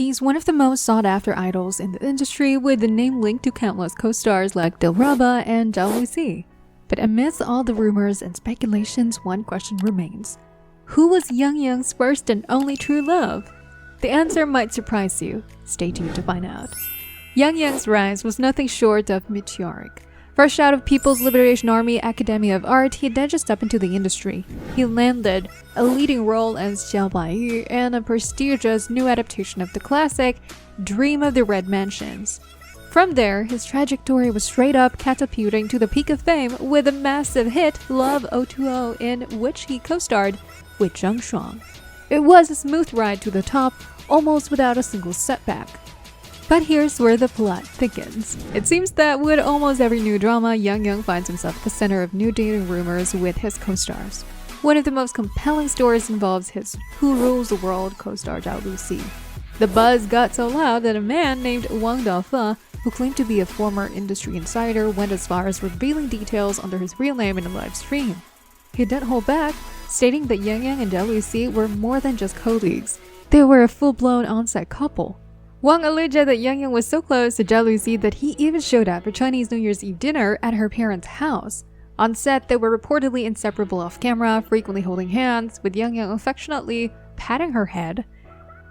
He's one of the most sought-after idols in the industry, with the name linked to countless co-stars like Dliraba and Zhao Lusi. But amidst all the rumors and speculations, one question remains. Who was Yang Yang's first and only true love? The answer might surprise you. Stay tuned to find out. Yang Yang's rise was nothing short of meteoric. Fresh out of People's Liberation Army Academy of Art, he then just stepped into the industry. He landed a leading role as Xiao Baiyu in a prestigious new adaptation of the classic Dream of the Red Mansions. From there, his trajectory was straight up catapulting to the peak of fame with a massive hit, Love 020, in which he co-starred with Zhang Shuang. It was a smooth ride to the top, almost without a single setback. But here's where the plot thickens. It seems that with almost every new drama, Yang Yang finds himself at the center of new dating rumors with his co-stars. One of the most compelling stories involves his Who Rules the World co-star Zhao Lusi. The buzz got so loud that a man named Wang Daofe, who claimed to be a former industry insider, went as far as revealing details under his real name in a live stream. He didn't hold back, stating that Yang Yang and Zhao Lusi were more than just colleagues. They were a full-blown on-set couple. Wang alleged that Yang Yang was so close to Zhao Lusi that he even showed up for Chinese New Year's Eve dinner at her parents' house. On set, they were reportedly inseparable off-camera, frequently holding hands, with Yang Yang affectionately patting her head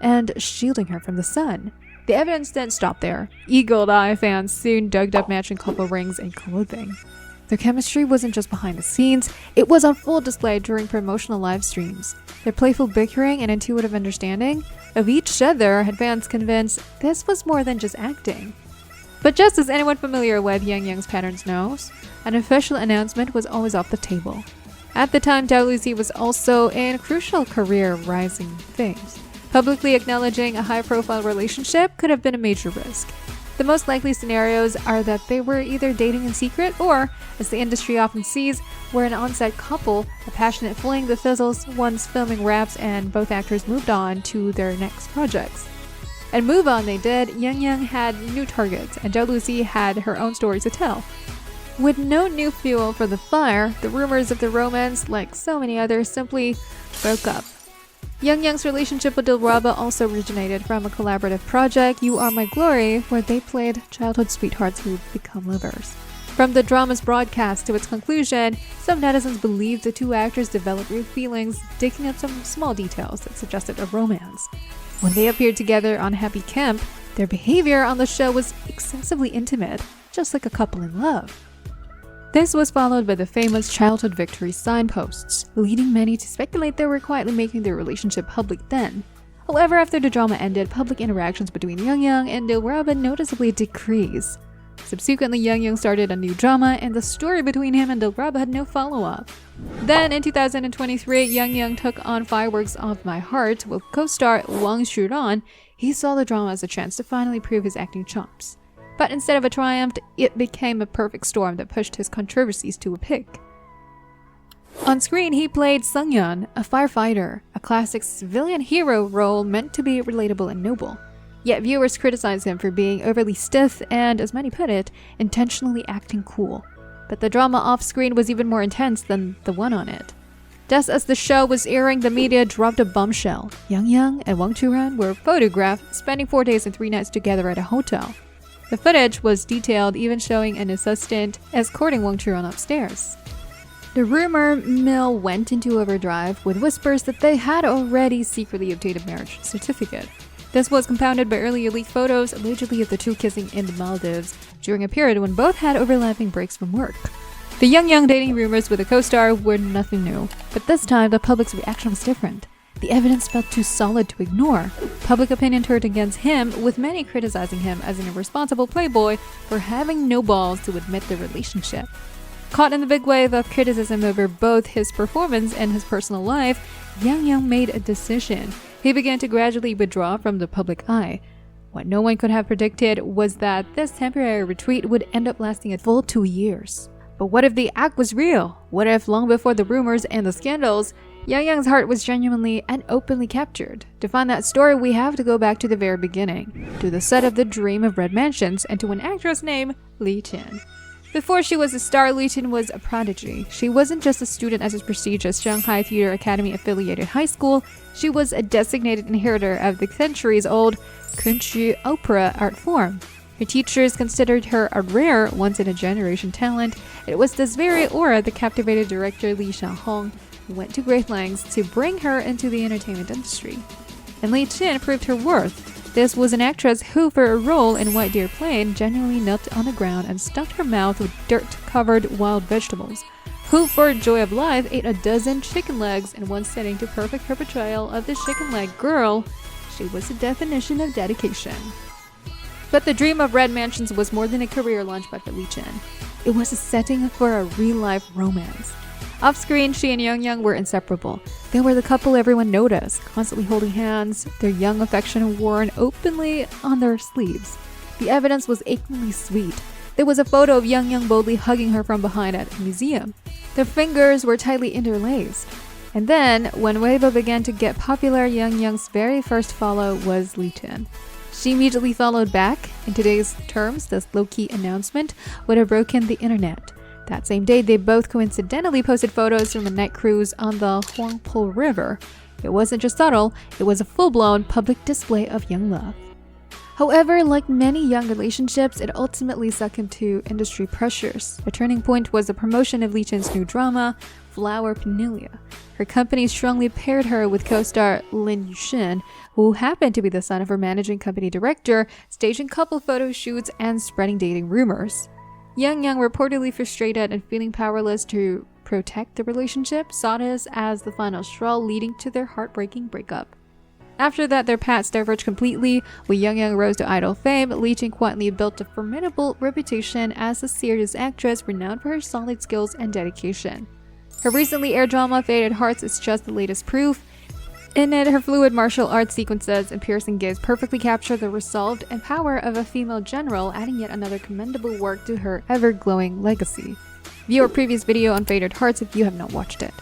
and shielding her from the sun. The evidence didn't stop there. Eagle-eyed fans soon dug up matching couple rings and clothing. Their chemistry wasn't just behind the scenes, it was on full display during promotional live streams. Their playful bickering and intuitive understanding of each other had fans convinced this was more than just acting. But just as anyone familiar with Yang Yang's patterns knows, an official announcement was always off the table. At the time, Zhao Lusi was also in crucial career-rising phase. Publicly acknowledging a high-profile relationship could have been a major risk. The most likely scenarios are that they were either dating in secret or, as the industry often sees, were an on-set couple, a passionate fling that fizzles once filming wraps and both actors moved on to their next projects. And move on they did. Yang Yang had new targets, and Zhao Lusi had her own story to tell. With no new fuel for the fire, the rumors of the romance, like so many others, simply broke up. Yang Yang's relationship with Dliraba also originated from a collaborative project, You Are My Glory, where they played childhood sweethearts who'd become lovers. From the drama's broadcast to its conclusion, some netizens believed the two actors developed real feelings, digging up some small details that suggested a romance. When they appeared together on Happy Camp, their behavior on the show was excessively intimate, just like a couple in love. This was followed by the famous childhood victory signposts, leading many to speculate they were quietly making their relationship public then. However, after the drama ended, public interactions between Yang Yang and Dliraba noticeably decreased. Subsequently, Yang Yang started a new drama, and the story between him and Dliraba had no follow-up. Then, in 2023, Yang Yang took on Fireworks of My Heart with co-star Wang Shiran. He saw the drama as a chance to finally prove his acting chops. But instead of a triumph, it became a perfect storm that pushed his controversies to a peak. On screen, he played Sungyeon, a firefighter, a classic civilian hero role meant to be relatable and noble. Yet viewers criticized him for being overly stiff and, as many put it, intentionally acting cool. But the drama off-screen was even more intense than the one on it. Just as the show was airing, the media dropped a bombshell. Yang Yang and Wang Churan were photographed spending 4 days and 3 nights together at a hotel. The footage was detailed, even showing an assistant escorting Wang Churan upstairs. The rumor mill went into overdrive with whispers that they had already secretly obtained a marriage certificate. This was compounded by earlier leaked photos, allegedly of the two kissing in the Maldives, during a period when both had overlapping breaks from work. The Yang Yang dating rumors with a co-star were nothing new, but this time the public's reaction was different. The evidence felt too solid to ignore. Public opinion turned against him, with many criticizing him as an irresponsible playboy for having no balls to admit the relationship. Caught in the big wave of criticism over both his performance and his personal life, Yang Yang made a decision. He began to gradually withdraw from the public eye. What no one could have predicted was that this temporary retreat would end up lasting a full 2 years. But what if the act was real? What if, long before the rumors and the scandals, Yang Yang's heart was genuinely and openly captured? To find that story, we have to go back to the very beginning, to the set of the Dream of Red Mansions, and to an actress named Li Qin. Before she was a star, Li Qin was a prodigy. She wasn't just a student at a prestigious Shanghai Theatre Academy affiliated high school, she was a designated inheritor of the centuries-old Kunchi opera art form. Her teachers considered her a rare, once-in-a-generation talent. It was this very aura that captivated director Li Xiaohong, who went to great lengths to bring her into the entertainment industry. And Li Qin proved her worth. This was an actress who, for a role in White Deer Plain, genuinely knelt on the ground and stuffed her mouth with dirt-covered wild vegetables. Who, for joy of life, ate a dozen chicken legs in one sitting to perfect her portrayal of the chicken leg girl. She was the definition of dedication. But the dream of Red Mansions was more than a career launchpad for Li Qin. It was a setting for a real-life romance. Off-screen, she and Yang were inseparable. They were the couple everyone noticed, constantly holding hands, their young affection worn openly on their sleeves. The evidence was achingly sweet. There was a photo of Yang boldly hugging her from behind at a museum. Their fingers were tightly interlaced. And then, when Weibo began to get popular, Yang's very first follow was Li Qin. She immediately followed back. In today's terms, this low-key announcement would have broken the internet. That same day, they both coincidentally posted photos from a night cruise on the Huangpu River. It wasn't just subtle, it was a full-blown public display of young love. However, like many young relationships, it ultimately succumbed to industry pressures. The turning point was the promotion of Li Qin's new drama, Flower Penulia. Her company strongly paired her with co-star Lin Yuxin, who happened to be the son of her managing company director, staging couple photo shoots and spreading dating rumors. Yang reportedly frustrated and feeling powerless to protect the relationship, saw this as the final straw, leading to their heartbreaking breakup. After that, their paths diverged completely. When Yang rose to idol fame, Li Qin quietly built a formidable reputation as a serious actress renowned for her solid skills and dedication. Her recently aired drama, Fated Hearts, is just the latest proof. In it, her fluid martial arts sequences and piercing gaze perfectly capture the resolve and power of a female general, adding yet another commendable work to her ever-glowing legacy. View our previous video on Fated Hearts if you have not watched it.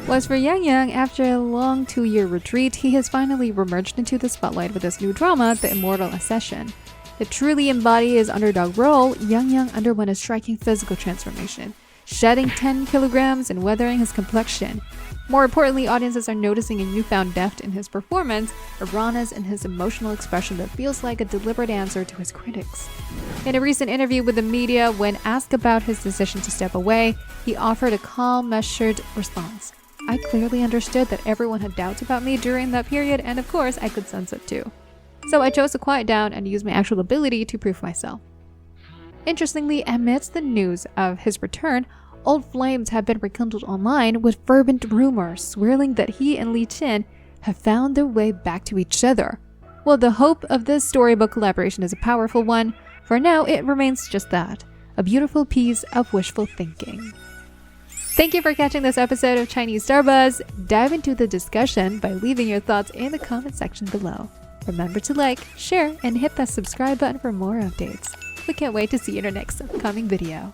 As for Yang, after a long 2-year retreat, he has finally remerged into the spotlight with his new drama, The Immortal Accession. To truly embody his underdog role, Yang underwent a striking physical transformation, shedding 10 kilograms and weathering his complexion. More importantly, audiences are noticing a newfound depth in his performance, a rawness in his emotional expression that feels like a deliberate answer to his critics. In a recent interview with the media, when asked about his decision to step away, he offered a calm, measured response. "I clearly understood that everyone had doubts about me during that period, and of course, I could sense it too. So I chose to quiet down and use my actual ability to prove myself." Interestingly, amidst the news of his return, old flames have been rekindled online with fervent rumors swirling that he and Li Qin have found their way back to each other. Well, the hope of this storybook collaboration is a powerful one. For now, it remains just that, a beautiful piece of wishful thinking. Thank you for catching this episode of Chinese Star Buzz. Dive into the discussion by leaving your thoughts in the comment section below. Remember to like, share, and hit that subscribe button for more updates. We can't wait to see you in our next upcoming video.